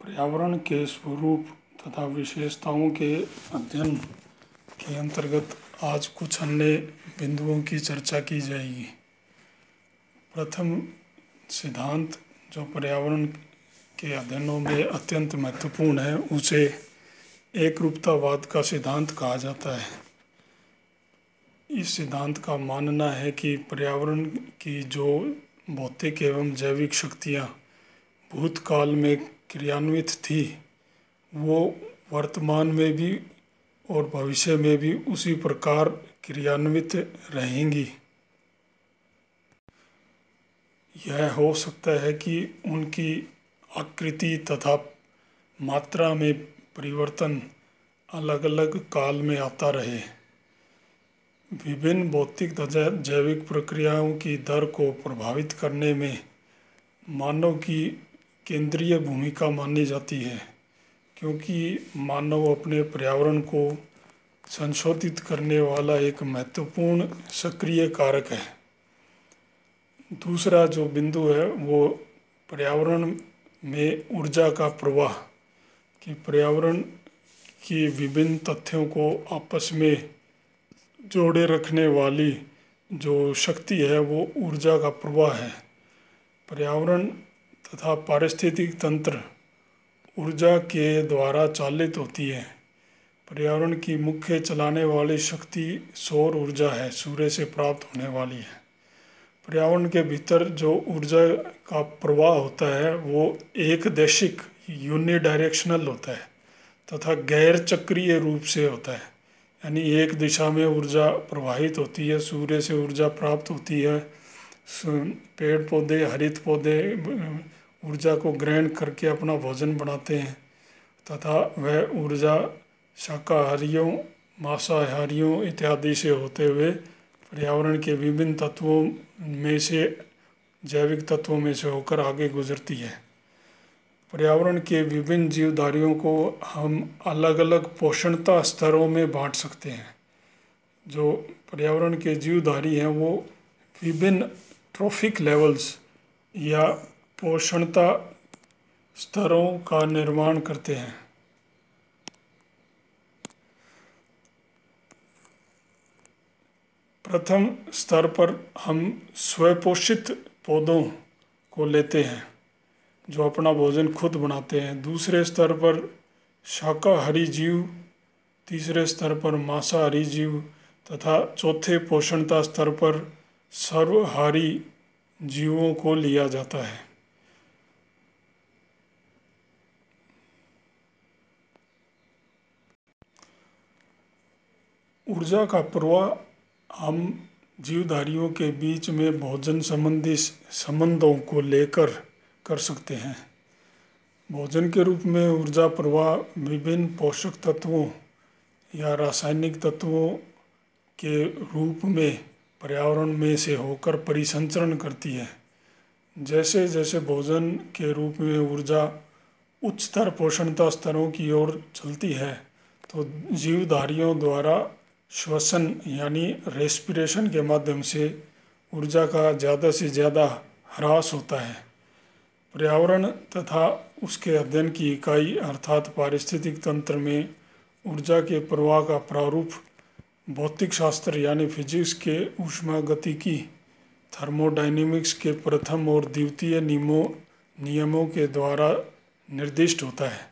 पर्यावरण के स्वरूप तथा विशेषताओं के अध्ययन के अंतर्गत आज कुछ अन्य बिंदुओं की चर्चा की जाएगी। प्रथम सिद्धांत जो पर्यावरण के अध्ययनों में अत्यंत महत्वपूर्ण है, उसे एकरूपतावाद का सिद्धांत कहा जाता है। इस सिद्धांत का मानना है कि पर्यावरण की जो भौतिक एवं जैविक शक्तियाँ भूतकाल में क्रियान्वित थी, वो वर्तमान में भी और भविष्य में भी उसी प्रकार क्रियान्वित रहेंगी। यह हो सकता है कि उनकी आकृति तथा मात्रा में परिवर्तन अलग अलग काल में आता रहे। विभिन्न भौतिक तथा जैविक प्रक्रियाओं की दर को प्रभावित करने में मानव की केंद्रीय भूमिका मानी जाती है, क्योंकि मानव अपने पर्यावरण को संशोधित करने वाला एक महत्वपूर्ण सक्रिय कारक है। दूसरा जो बिंदु है वो पर्यावरण में ऊर्जा का प्रवाह, कि पर्यावरण की विभिन्न तथ्यों को आपस में जोड़े रखने वाली जो शक्ति है वो ऊर्जा का प्रवाह है। पर्यावरण तथा पारिस्थितिक तंत्र ऊर्जा के द्वारा चालित होती है। पर्यावरण की मुख्य चलाने वाली शक्ति सौर ऊर्जा है, सूर्य से प्राप्त होने वाली है। पर्यावरण के भीतर जो ऊर्जा का प्रवाह होता है वो एक दैशिक यूनिडायरेक्शनल होता है तथा गैर चक्रीय रूप से होता है, यानी एक दिशा में ऊर्जा प्रवाहित होती है, सूर्य से ऊर्जा प्राप्त होती है, पेड़ पौधे हरित पौधे ऊर्जा को ग्रहण करके अपना भोजन बनाते हैं तथा वह ऊर्जा शाकाहारियों, मांसाहारियों इत्यादि से होते हुए पर्यावरण के विभिन्न तत्वों में से, जैविक तत्वों में से होकर आगे गुजरती है। पर्यावरण के विभिन्न जीवधारियों को हम अलग अलग पोषणता स्तरों में बांट सकते हैं। जो पर्यावरण के जीवधारी हैं वो विभिन्न ट्रॉफिक लेवल्स या पोषणता स्तरों का निर्माण करते हैं। प्रथम स्तर पर हम स्वपोषित पौधों को लेते हैं जो अपना भोजन खुद बनाते हैं। दूसरे स्तर पर शाकाहारी जीव, तीसरे स्तर पर मांसाहारी जीव तथा चौथे पोषणता स्तर पर सर्वहारी जीवों को लिया जाता है। ऊर्जा का प्रवाह हम जीवधारियों के बीच में भोजन संबंधी संबंधों को लेकर कर सकते हैं। भोजन के रूप में ऊर्जा प्रवाह विभिन्न पोषक तत्वों या रासायनिक तत्वों के रूप में पर्यावरण में से होकर परिसंचरण करती है। जैसे जैसे भोजन के रूप में ऊर्जा उच्चतर पोषणता स्तरों की ओर चलती है तो जीवधारियों द्वारा श्वसन यानी रेस्पिरेशन के माध्यम से ऊर्जा का ज़्यादा से ज़्यादा ह्रास होता है। पर्यावरण तथा उसके अध्ययन की इकाई अर्थात पारिस्थितिक तंत्र में ऊर्जा के प्रवाह का प्रारूप भौतिक शास्त्र यानी फिजिक्स के ऊष्मागतिकी थर्मोडायनेमिक्स के प्रथम और द्वितीय नियमों के द्वारा निर्दिष्ट होता है।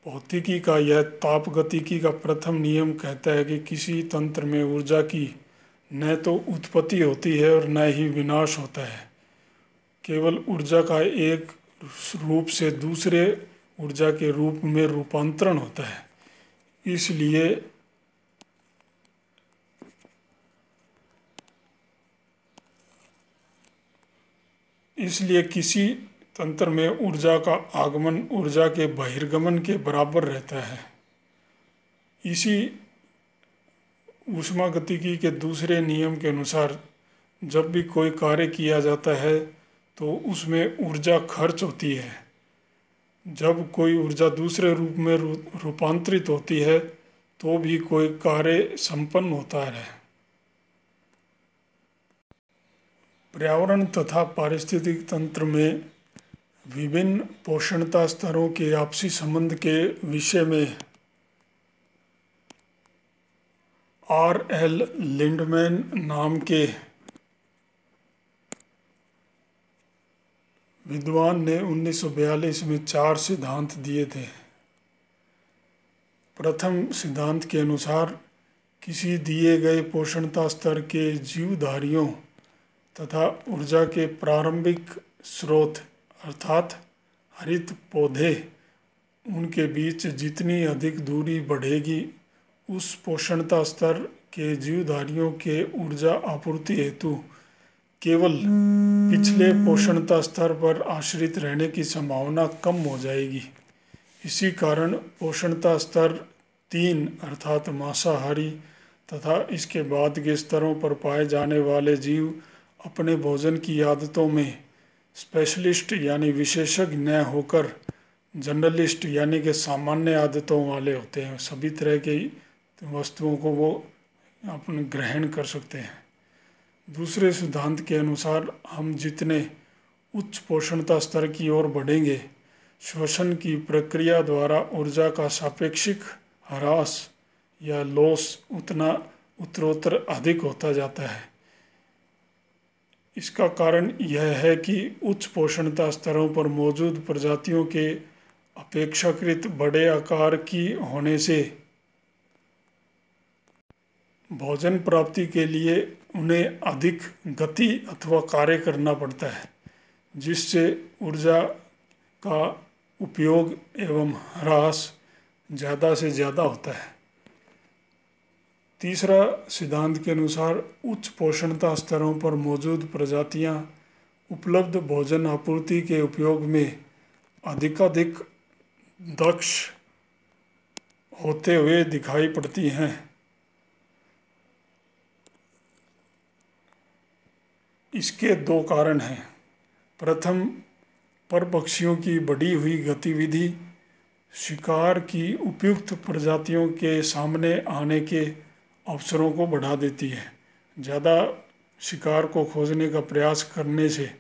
भौतिकी का यह तापगतिकी का प्रथम नियम कहता है कि किसी तंत्र में ऊर्जा की न तो उत्पत्ति होती है और न ही विनाश होता है, केवल ऊर्जा का एक रूप से दूसरे ऊर्जा के रूप में रूपांतरण होता है। इसलिए किसी तंत्र में ऊर्जा का आगमन ऊर्जा के बहिर्गमन के बराबर रहता है। इसी ऊष्मागतिकी के दूसरे नियम के अनुसार जब भी कोई कार्य किया जाता है तो उसमें ऊर्जा खर्च होती है। जब कोई ऊर्जा दूसरे रूप में रूपांतरित होती है तो भी कोई कार्य संपन्न होता है। पर्यावरण तथा पारिस्थितिक तंत्र में विभिन्न पोषणता स्तरों के आपसी संबंध के विषय में R.L. लिंडमैन नाम के विद्वान ने 1942 में 4 सिद्धांत दिए थे। प्रथम सिद्धांत के अनुसार किसी दिए गए पोषणता स्तर के जीवधारियों तथा ऊर्जा के प्रारंभिक स्रोत अर्थात हरित पौधे, उनके बीच जितनी अधिक दूरी बढ़ेगी उस पोषणता स्तर के जीवधारियों के ऊर्जा आपूर्ति हेतु केवल पिछले पोषणता स्तर पर आश्रित रहने की संभावना कम हो जाएगी। इसी कारण पोषणता स्तर 3 अर्थात मांसाहारी तथा इसके बाद के स्तरों पर पाए जाने वाले जीव अपने भोजन की आदतों में स्पेशलिस्ट यानी विशेषज्ञ न होकर जनरलिस्ट यानी कि सामान्य आदतों वाले होते हैं। सभी तरह की वस्तुओं को वो अपने ग्रहण कर सकते हैं। दूसरे सिद्धांत के अनुसार हम जितने उच्च पोषणता स्तर की ओर बढ़ेंगे, श्वसन की प्रक्रिया द्वारा ऊर्जा का सापेक्षिक ह्रास या लॉस उतना उत्तरोत्तर अधिक होता जाता है। इसका कारण यह है कि उच्च पोषणता स्तरों पर मौजूद प्रजातियों के अपेक्षाकृत बड़े आकार की होने से भोजन प्राप्ति के लिए उन्हें अधिक गति अथवा कार्य करना पड़ता है, जिससे ऊर्जा का उपयोग एवं ह्रास ज़्यादा से ज़्यादा होता है। तीसरा सिद्धांत के अनुसार उच्च पोषणता स्तरों पर मौजूद प्रजातियां उपलब्ध भोजन आपूर्ति के उपयोग में अधिकाधिक दक्ष होते हुए दिखाई पड़ती हैं। इसके 2 कारण हैं। प्रथम, परपक्षियों की बढ़ी हुई गतिविधि शिकार की उपयुक्त प्रजातियों के सामने आने के अवसरों को बढ़ा देती है। ज़्यादा शिकार को खोजने का प्रयास करने से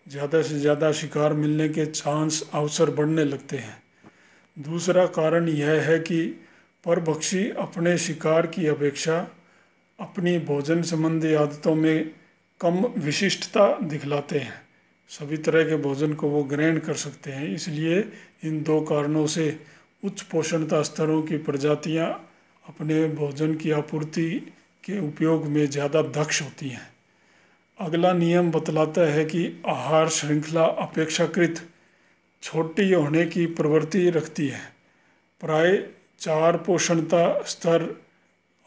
ज़्यादा से ज़्यादा शिकार मिलने के चांस अवसर बढ़ने लगते हैं। दूसरा कारण यह है कि परभक्षी अपने शिकार की अपेक्षा अपनी भोजन संबंधी आदतों में कम विशिष्टता दिखलाते हैं। सभी तरह के भोजन को वो ग्रहण कर सकते हैं। इसलिए इन 2 कारणों से उच्च पोषणता स्तरों की प्रजातियां अपने भोजन की आपूर्ति के उपयोग में ज़्यादा दक्ष होती हैं। अगला नियम बतलाता है कि आहार श्रृंखला अपेक्षाकृत छोटी होने की प्रवृत्ति रखती है। प्राय 4 पोषणता स्तर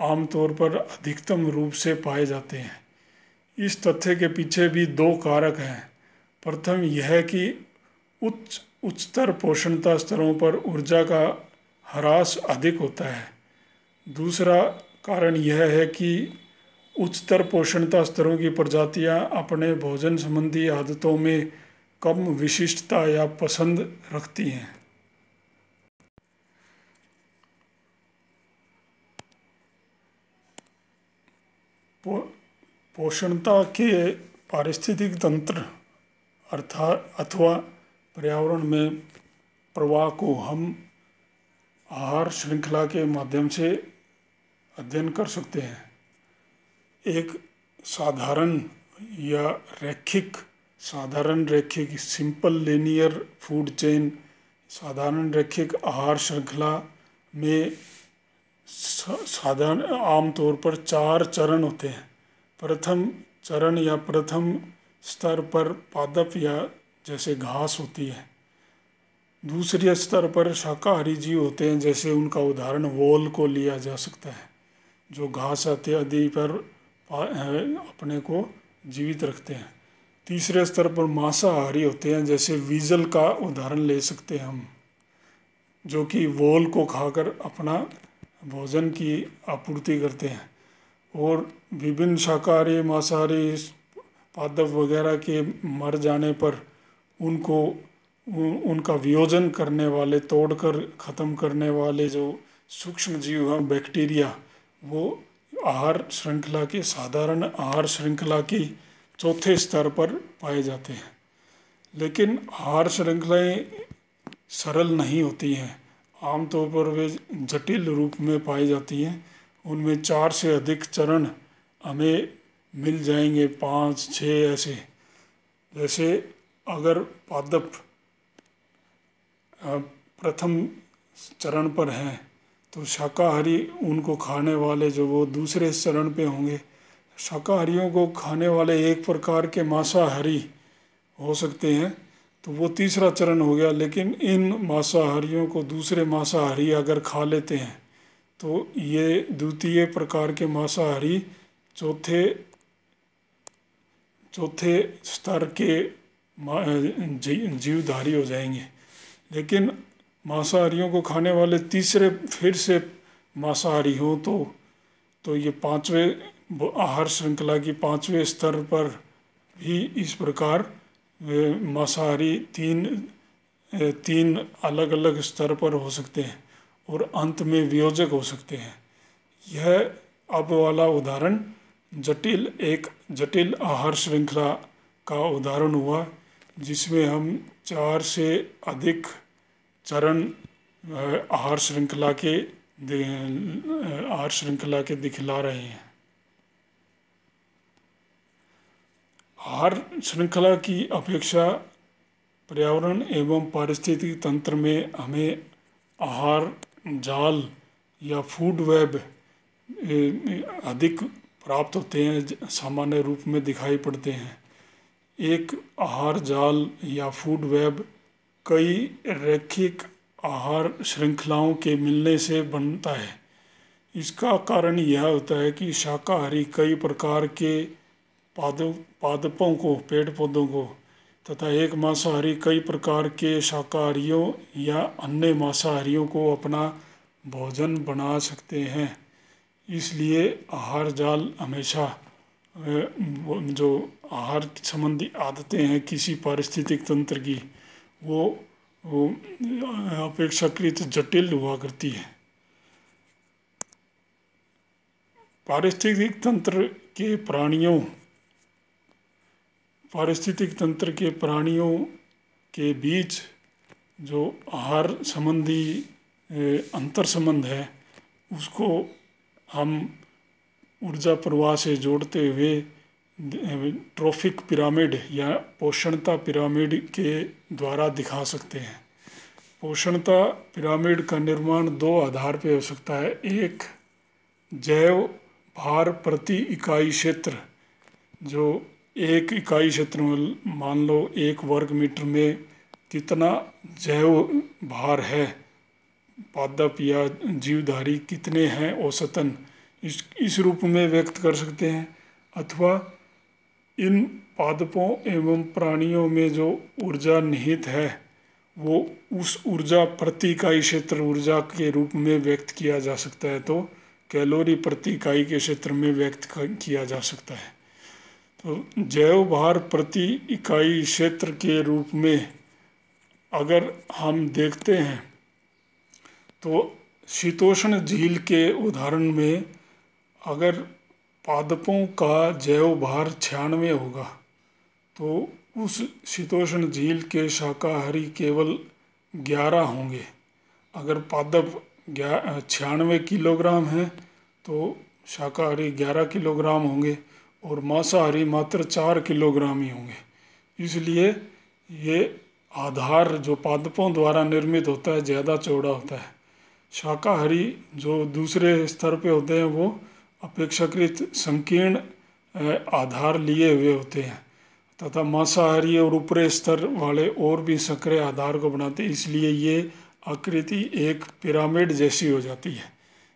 आमतौर पर अधिकतम रूप से पाए जाते हैं। इस तथ्य के पीछे भी 2 कारक हैं। प्रथम यह कि उच्चतर पोषणता स्तरों पर ऊर्जा का ह्रास अधिक होता है। दूसरा कारण यह है कि उच्चतर पोषणता स्तरों की प्रजातियां अपने भोजन संबंधी आदतों में कम विशिष्टता या पसंद रखती हैं। पोषणता के पारिस्थितिक तंत्र अथवा पर्यावरण में प्रवाह को हम आहार श्रृंखला के माध्यम से अध्ययन कर सकते हैं। एक साधारण रैखिक सिंपल लीनियर फूड चेन, साधारण रैखिक आहार श्रृंखला में आमतौर पर 4 चरण होते हैं। प्रथम चरण या प्रथम स्तर पर पादप या जैसे घास होती है। दूसरे स्तर पर शाकाहारी जीव होते हैं, जैसे उनका उदाहरण वोल को लिया जा सकता है, जो घास इत्यादि पर अपने को जीवित रखते हैं। तीसरे स्तर पर मांसाहारी होते हैं, जैसे वीजल का उदाहरण ले सकते हैं हम, जो कि वोल को खाकर अपना भोजन की आपूर्ति करते हैं। और विभिन्न शाकाहारी मांसाहारी पादप वगैरह के मर जाने पर उनका वियोजन करने वाले, तोड़कर ख़त्म करने वाले जो सूक्ष्म जीव हैं, बैक्टीरिया, वो साधारण आहार श्रृंखला की 4थे स्तर पर पाए जाते हैं। लेकिन आहार श्रृंखलाएं सरल नहीं होती हैं, आमतौर पर वे जटिल रूप में पाई जाती हैं। उनमें 4 से अधिक चरण हमें मिल जाएंगे, 5-6 ऐसे। जैसे अगर पादप प्रथम चरण पर हैं तो शाकाहारी उनको खाने वाले जो वो दूसरे चरण पे होंगे। शाकाहारियों को खाने वाले एक प्रकार के मांसाहारी हो सकते हैं तो वो तीसरा चरण हो गया। लेकिन इन मांसाहारियों को दूसरे मांसाहारी अगर खा लेते हैं तो ये द्वितीय प्रकार के मांसाहारी चौथे स्तर के जीवधारी हो जाएंगे। लेकिन मांसाहारियों को खाने वाले तीसरे फिर से मांसाहारी हों तो ये 5वें आहार श्रृंखला की 5वें स्तर पर भी इस प्रकार मांसाहारी तीन अलग अलग स्तर पर हो सकते हैं और अंत में वियोजक हो सकते हैं। यह अब वाला उदाहरण एक जटिल आहार श्रृंखला का उदाहरण हुआ जिसमें हम 4 से अधिक चरण आहार श्रृंखला के दिखला रहे हैं। आहार श्रृंखला की अपेक्षा पर्यावरण एवं पारिस्थितिक तंत्र में हमें आहार जाल या फूड वेब अधिक प्राप्त होते हैं, सामान्य रूप में दिखाई पड़ते हैं। एक आहार जाल या फूड वेब कई रैखिक आहार श्रृंखलाओं के मिलने से बनता है। इसका कारण यह होता है कि शाकाहारी कई प्रकार के पादपों को, पेड़ पौधों को, तथा एक मांसाहारी कई प्रकार के शाकाहारियों या अन्य मांसाहारियों को अपना भोजन बना सकते हैं। इसलिए आहार जाल हमेशा जो आहार संबंधी आदतें हैं किसी पारिस्थितिक तंत्र की वो अपेक्षाकृत जटिल हुआ करती है। पारिस्थितिक तंत्र के प्राणियों के बीच जो आहार संबंधी अंतर संबंध है उसको हम ऊर्जा प्रवाह से जोड़ते हुए ट्रॉफिक पिरामिड या पोषणता पिरामिड के द्वारा दिखा सकते हैं। पोषणता पिरामिड का निर्माण 2 आधार पर हो सकता है। एक जैव भार प्रति इकाई क्षेत्र, जो एक इकाई क्षेत्र में मान लो 1 वर्ग मीटर में कितना जैव भार है, पादप या जीवधारी कितने हैं औसतन, इस रूप में व्यक्त कर सकते हैं। अथवा इन पादपों एवं प्राणियों में जो ऊर्जा निहित है वो उस ऊर्जा प्रति इकाई क्षेत्र ऊर्जा के रूप में व्यक्त किया जा सकता है, तो कैलोरी प्रति इकाई के क्षेत्र में व्यक्त किया जा सकता है। तो जैव भार प्रति इकाई क्षेत्र के रूप में अगर हम देखते हैं तो शीतोष्ण झील के उदाहरण में अगर पादपों का जैव भार 96 होगा तो उस शीतोष्ण झील के शाकाहारी केवल 11 होंगे। अगर पादप 96 किलोग्राम हैं तो शाकाहारी 11 किलोग्राम होंगे और मांसाहारी मात्र 4 किलोग्राम ही होंगे। इसलिए ये आधार जो पादपों द्वारा निर्मित होता है ज़्यादा चौड़ा होता है। शाकाहारी जो दूसरे स्तर पे होते हैं वो अपेक्षाकृत संकीर्ण आधार लिए हुए होते हैं तथा मांसाहारी और ऊपरी स्तर वाले और भी संकरे आधार को बनाते हैं। इसलिए ये आकृति एक पिरामिड जैसी हो जाती है,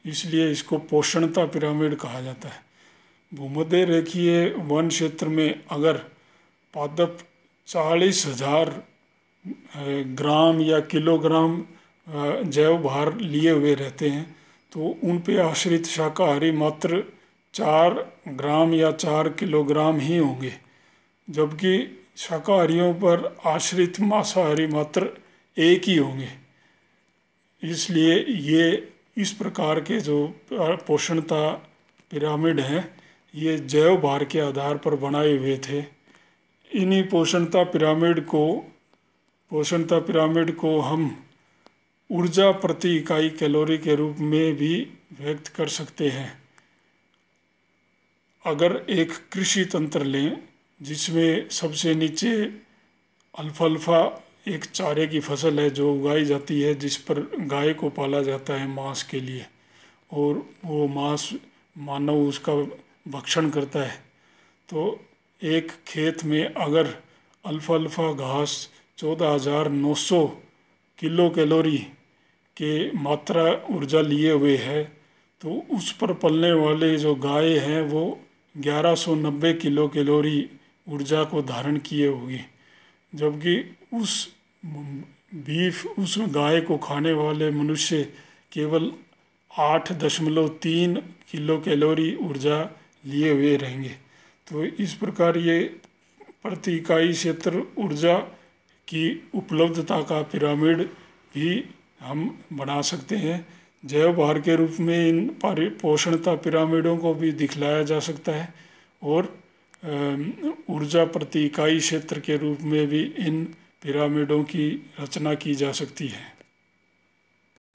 इसलिए इसको पोषणता पिरामिड कहा जाता है। भूमध्य रेखीय वन क्षेत्र में अगर पादप 40,000 ग्राम या किलोग्राम जैव भार लिए हुए रहते हैं तो उन पे आश्रित शाकाहारी मात्र 4 ग्राम या 4 किलोग्राम ही होंगे, जबकि शाकाहारियों पर आश्रित मांसाहारी मात्र 1 ही होंगे। इसलिए ये इस प्रकार के जो पोषणता पिरामिड हैं ये जैव भार के आधार पर बनाए हुए थे। इन्हीं पोषणता पिरामिड को हम ऊर्जा प्रति इकाई कैलोरी के रूप में भी व्यक्त कर सकते हैं। अगर एक कृषि तंत्र लें जिसमें सबसे नीचे अल्फाल्फा एक चारे की फसल है जो उगाई जाती है, जिस पर गाय को पाला जाता है मांस के लिए, और वो मांस मानव उसका भक्षण करता है। तो एक खेत में अगर अल्फाल्फा घास 14,900 किलो कैलोरी के मात्रा ऊर्जा लिए हुए है, तो उस पर पलने वाले जो गाय हैं वो 1190 किलो कैलोरी ऊर्जा को धारण किए होगी, जबकि उस गाय को खाने वाले मनुष्य केवल 8.3 किलो कैलोरी ऊर्जा लिए हुए रहेंगे। तो इस प्रकार ये प्रति इकाई क्षेत्र ऊर्जा की उपलब्धता का पिरामिड भी हम बना सकते हैं। जैव भार के रूप में इन पोषणता पिरामिडों को भी दिखलाया जा सकता है, और ऊर्जा प्रति इकाई क्षेत्र के रूप में भी इन पिरामिडों की रचना की जा सकती है।